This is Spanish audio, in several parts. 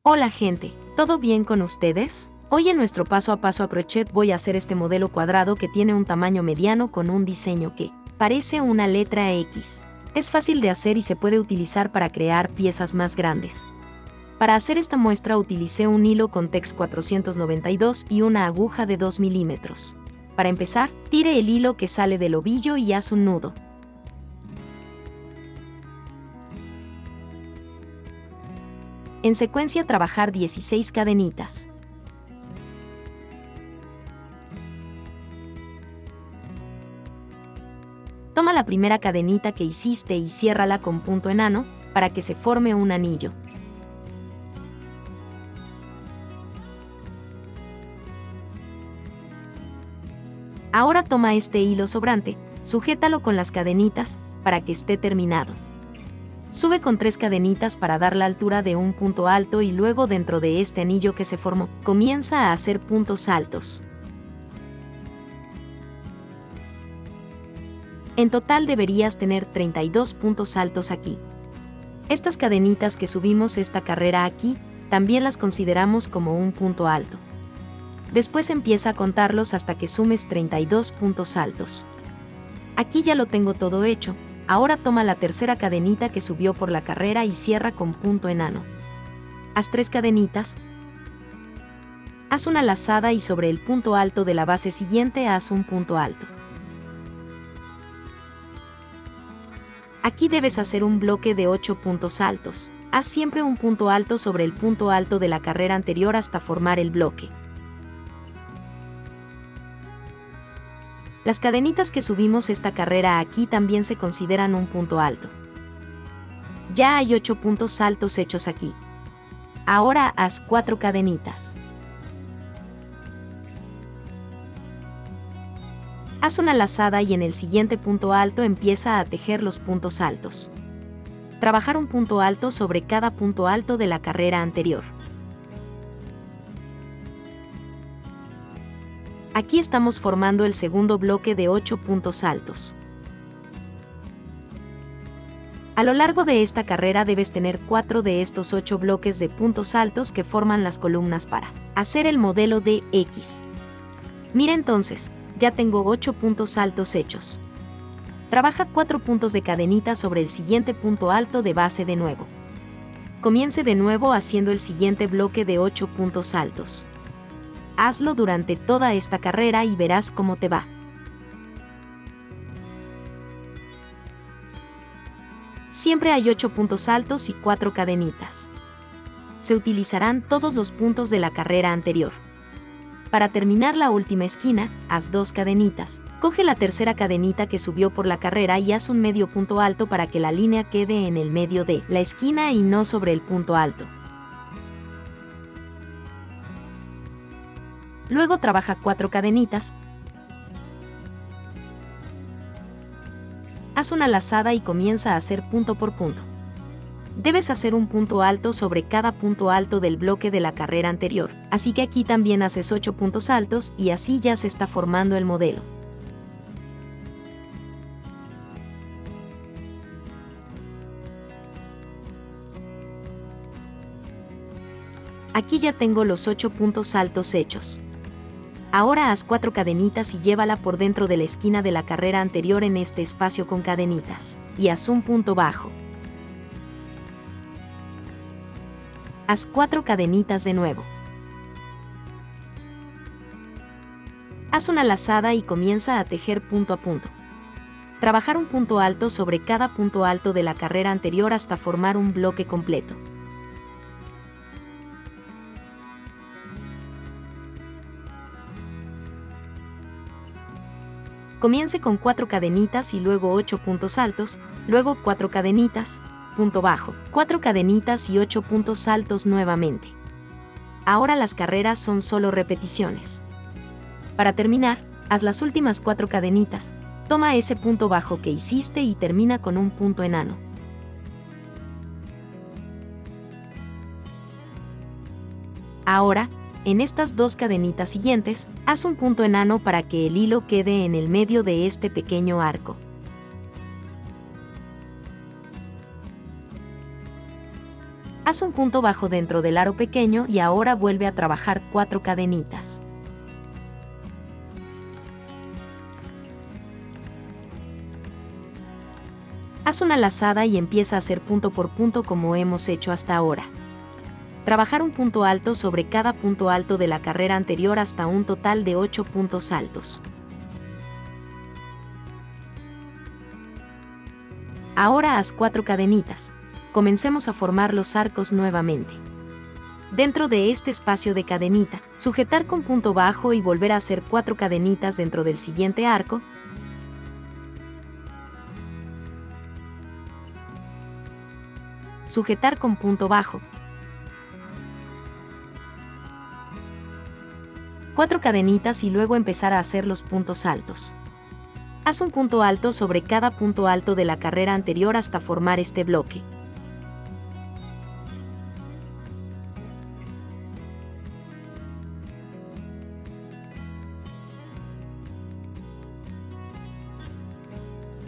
Hola gente, ¿todo bien con ustedes? Hoy en nuestro paso a paso a crochet voy a hacer este modelo cuadrado que tiene un tamaño mediano con un diseño que parece una letra X. Es fácil de hacer y se puede utilizar para crear piezas más grandes. Para hacer esta muestra utilicé un hilo con Tex 492 y una aguja de 2 milímetros. Para empezar, tire el hilo que sale del ovillo y haz un nudo. En secuencia trabajar 16 cadenitas. Toma la primera cadenita que hiciste y ciérrala con punto enano para que se forme un anillo. Ahora toma este hilo sobrante, sujétalo con las cadenitas para que esté terminado. Sube con 3 cadenitas para dar la altura de un punto alto y luego dentro de este anillo que se formó, comienza a hacer puntos altos. En total deberías tener 32 puntos altos aquí. Estas cadenitas que subimos esta carrera aquí, también las consideramos como un punto alto. Después empieza a contarlos hasta que sumes 32 puntos altos. Aquí ya lo tengo todo hecho. Ahora toma la tercera cadenita que subió por la carrera y cierra con punto enano. Haz 3 cadenitas. Haz una lazada y sobre el punto alto de la base siguiente haz un punto alto. Aquí debes hacer un bloque de 8 puntos altos. Haz siempre un punto alto sobre el punto alto de la carrera anterior hasta formar el bloque. Las cadenitas que subimos esta carrera aquí también se consideran un punto alto. Ya hay 8 puntos altos hechos aquí. Ahora haz 4 cadenitas. Haz una lazada y en el siguiente punto alto empieza a tejer los puntos altos. Trabajar un punto alto sobre cada punto alto de la carrera anterior. Aquí estamos formando el segundo bloque de 8 puntos altos. A lo largo de esta carrera debes tener 4 de estos 8 bloques de puntos altos que forman las columnas para hacer el modelo de X. Mira entonces, ya tengo 8 puntos altos hechos. Trabaja 4 puntos de cadenita sobre el siguiente punto alto de base de nuevo. Comience de nuevo haciendo el siguiente bloque de 8 puntos altos. Hazlo durante toda esta carrera y verás cómo te va. Siempre hay 8 puntos altos y 4 cadenitas. Se utilizarán todos los puntos de la carrera anterior. Para terminar la última esquina, haz 2 cadenitas. Coge la tercera cadenita que subió por la carrera y haz un medio punto alto para que la línea quede en el medio de la esquina y no sobre el punto alto. Luego trabaja 4 cadenitas. Haz una lazada y comienza a hacer punto por punto. Debes hacer un punto alto sobre cada punto alto del bloque de la carrera anterior, así que aquí también haces 8 puntos altos y así ya se está formando el modelo. Aquí ya tengo los 8 puntos altos hechos. Ahora haz 4 cadenitas y llévala por dentro de la esquina de la carrera anterior en este espacio con cadenitas, y haz un punto bajo. Haz 4 cadenitas de nuevo. Haz una lazada y comienza a tejer punto a punto. Trabajar un punto alto sobre cada punto alto de la carrera anterior hasta formar un bloque completo. Comience con 4 cadenitas y luego 8 puntos altos, luego 4 cadenitas, punto bajo, 4 cadenitas y 8 puntos altos nuevamente. Ahora las carreras son solo repeticiones. Para terminar, haz las últimas 4 cadenitas, toma ese punto bajo que hiciste y termina con un punto enano. Ahora, en estas 2 cadenitas siguientes, haz un punto enano para que el hilo quede en el medio de este pequeño arco. Haz un punto bajo dentro del aro pequeño y ahora vuelve a trabajar 4 cadenitas. Haz una lazada y empieza a hacer punto por punto como hemos hecho hasta ahora. Trabajar un punto alto sobre cada punto alto de la carrera anterior hasta un total de 8 puntos altos. Ahora haz 4 cadenitas. Comencemos a formar los arcos nuevamente. Dentro de este espacio de cadenita, sujetar con punto bajo y volver a hacer 4 cadenitas dentro del siguiente arco. Sujetar con punto bajo. 4 cadenitas y luego empezar a hacer los puntos altos. Haz un punto alto sobre cada punto alto de la carrera anterior hasta formar este bloque.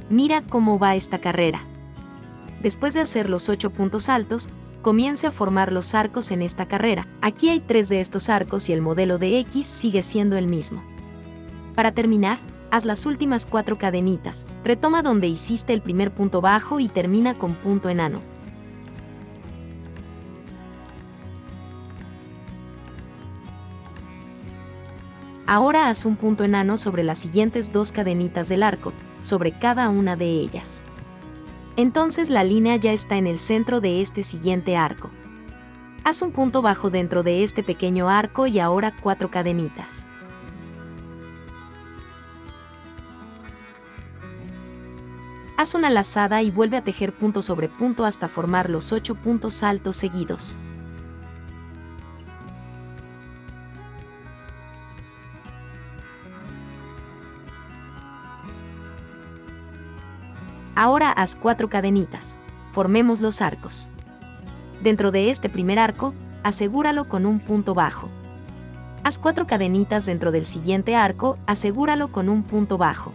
Mira cómo va esta carrera. Después de hacer los 8 puntos altos, comience a formar los arcos en esta carrera. Aquí hay 3 de estos arcos y el modelo de X sigue siendo el mismo. Para terminar, haz las últimas 4 cadenitas, retoma donde hiciste el primer punto bajo y termina con punto enano. Ahora haz un punto enano sobre las siguientes 2 cadenitas del arco, sobre cada una de ellas. Entonces la línea ya está en el centro de este siguiente arco. Haz un punto bajo dentro de este pequeño arco y ahora 4 cadenitas. Haz una lazada y vuelve a tejer punto sobre punto hasta formar los 8 puntos altos seguidos. Ahora haz 4 cadenitas. Formemos los arcos. Dentro de este primer arco, asegúralo con un punto bajo. Haz 4 cadenitas dentro del siguiente arco, asegúralo con un punto bajo.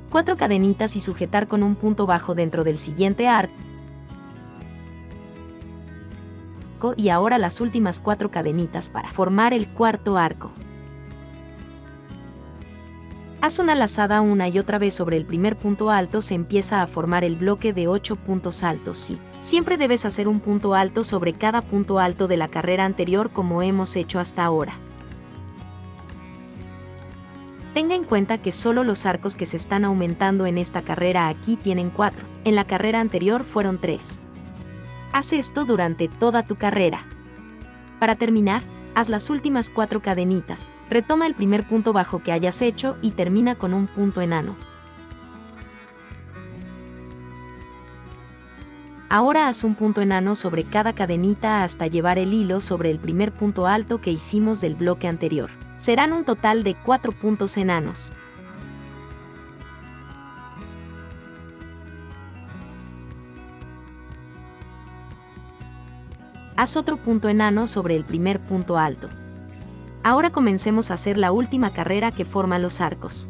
4 cadenitas y sujetar con un punto bajo dentro del siguiente arco. Y ahora las últimas 4 cadenitas para formar el cuarto arco. Haz una lazada una y otra vez sobre el primer punto alto, se empieza a formar el bloque de 8 puntos altos y siempre debes hacer un punto alto sobre cada punto alto de la carrera anterior como hemos hecho hasta ahora. Tenga en cuenta que solo los arcos que se están aumentando en esta carrera aquí tienen 4, en la carrera anterior fueron 3. Haz esto durante toda tu carrera. Para terminar, haz las últimas 4 cadenitas, retoma el primer punto bajo que hayas hecho y termina con un punto enano. Ahora haz un punto enano sobre cada cadenita hasta llevar el hilo sobre el primer punto alto que hicimos del bloque anterior. Serán un total de 4 puntos enanos. Haz otro punto enano sobre el primer punto alto. Ahora comencemos a hacer la última carrera que forma los arcos.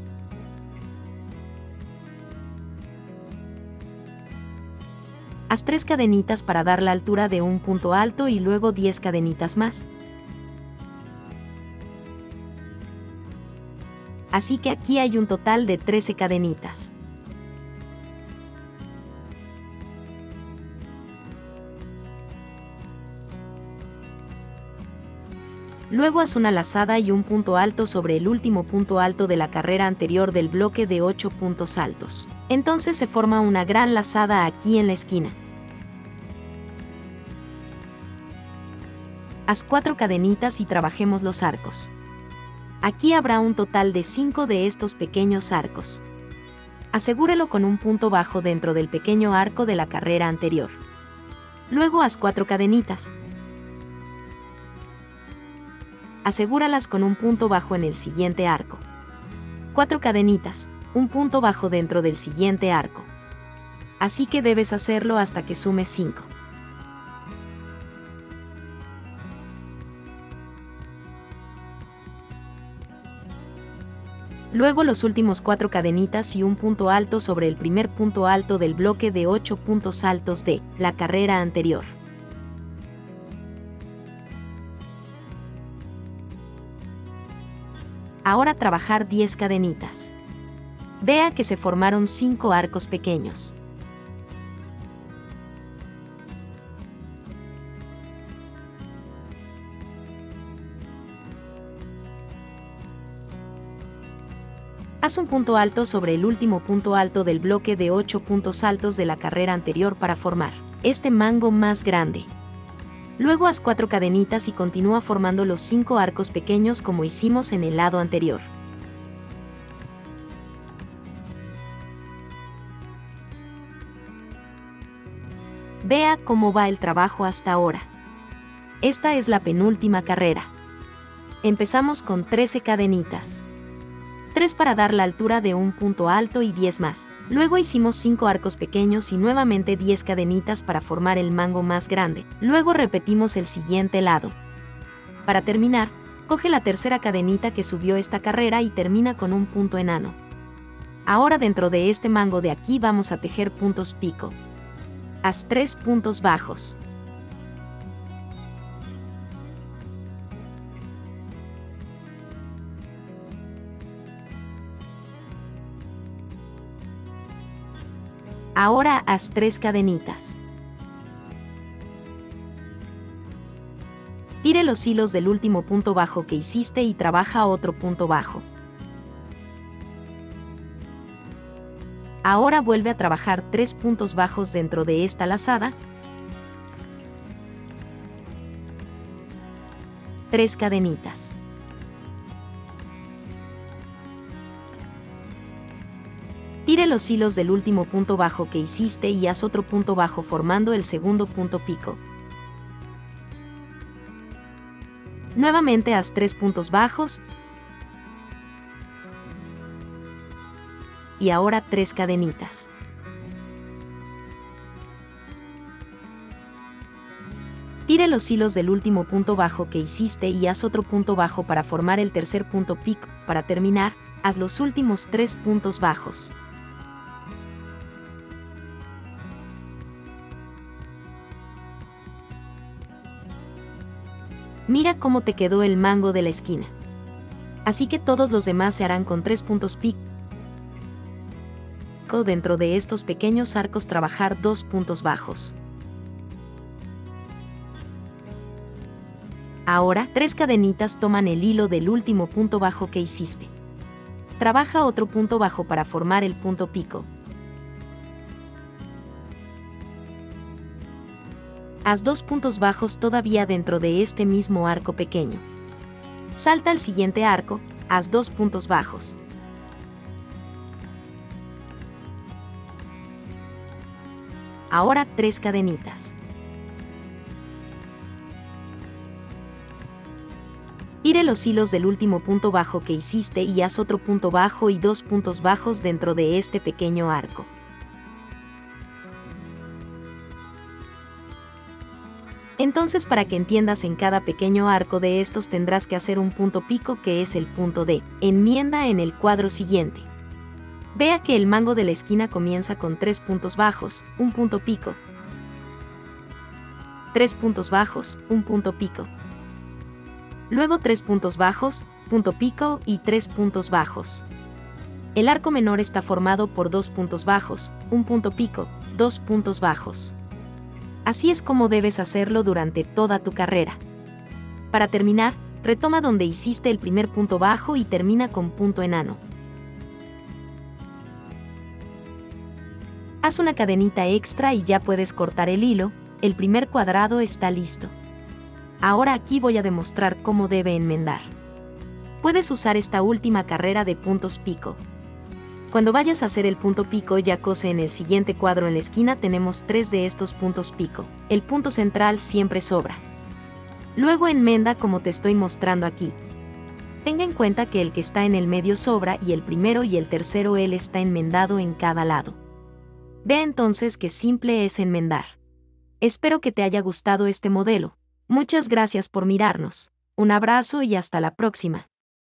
Haz 3 cadenitas para dar la altura de un punto alto y luego 10 cadenitas más. Así que aquí hay un total de 13 cadenitas. Luego haz una lazada y un punto alto sobre el último punto alto de la carrera anterior del bloque de 8 puntos altos. Entonces se forma una gran lazada aquí en la esquina. Haz 4 cadenitas y trabajemos los arcos. Aquí habrá un total de 5 de estos pequeños arcos. Asegúrelo con un punto bajo dentro del pequeño arco de la carrera anterior. Luego haz 4 cadenitas. Asegúralas con un punto bajo en el siguiente arco. 4 cadenitas, un punto bajo dentro del siguiente arco. Así que debes hacerlo hasta que sumes 5. Luego los últimos 4 cadenitas y un punto alto sobre el primer punto alto del bloque de 8 puntos altos de la carrera anterior. Ahora trabajar 10 cadenitas. Vea que se formaron 5 arcos pequeños. Haz un punto alto sobre el último punto alto del bloque de 8 puntos altos de la carrera anterior para formar este mango más grande. Luego haz 4 cadenitas y continúa formando los 5 arcos pequeños como hicimos en el lado anterior. Vea cómo va el trabajo hasta ahora. Esta es la penúltima carrera. Empezamos con 13 cadenitas. 3 para dar la altura de un punto alto y 10 más. Luego hicimos 5 arcos pequeños y nuevamente 10 cadenitas para formar el mango más grande. Luego repetimos el siguiente lado. Para terminar, coge la tercera cadenita que subió esta carrera y termina con un punto enano. Ahora dentro de este mango de aquí vamos a tejer puntos pico. Haz 3 puntos bajos. Ahora haz 3 cadenitas. Tire los hilos del último punto bajo que hiciste y trabaja otro punto bajo. Ahora vuelve a trabajar 3 puntos bajos dentro de esta lazada. 3 cadenitas. Tire los hilos del último punto bajo que hiciste y haz otro punto bajo formando el segundo punto pico. Nuevamente haz 3 puntos bajos. Y ahora 3 cadenitas. Tire los hilos del último punto bajo que hiciste y haz otro punto bajo para formar el tercer punto pico. Para terminar, haz los últimos 3 puntos bajos. Mira cómo te quedó el mango de la esquina. Así que todos los demás se harán con 3 puntos pico. Dentro de estos pequeños arcos trabajar 2 puntos bajos. Ahora, 3 cadenitas toman el hilo del último punto bajo que hiciste. Trabaja otro punto bajo para formar el punto pico. Haz 2 puntos bajos todavía dentro de este mismo arco pequeño. Salta al siguiente arco, haz 2 puntos bajos. Ahora 3 cadenitas. Tire los hilos del último punto bajo que hiciste y haz otro punto bajo y 2 puntos bajos dentro de este pequeño arco. Entonces, para que entiendas, en cada pequeño arco de estos tendrás que hacer un punto pico que es el punto de enmienda en el cuadro siguiente. Vea que el mango de la esquina comienza con 3 puntos bajos, un punto pico. 3 puntos bajos, un punto pico. Luego 3 puntos bajos, punto pico y 3 puntos bajos. El arco menor está formado por 2 puntos bajos, un punto pico, 2 puntos bajos. Así es como debes hacerlo durante toda tu carrera. Para terminar, retoma donde hiciste el primer punto bajo y termina con punto enano. Haz una cadenita extra y ya puedes cortar el hilo, el primer cuadrado está listo. Ahora aquí voy a demostrar cómo debe enmendar. Puedes usar esta última carrera de puntos pico. Cuando vayas a hacer el punto pico, ya cose en el siguiente cuadro en la esquina tenemos 3 de estos puntos pico. El punto central siempre sobra. Luego enmenda como te estoy mostrando aquí. Tenga en cuenta que el que está en el medio sobra y el primero y el tercero él está enmendado en cada lado. Ve entonces qué simple es enmendar. Espero que te haya gustado este modelo. Muchas gracias por mirarnos. Un abrazo y hasta la próxima.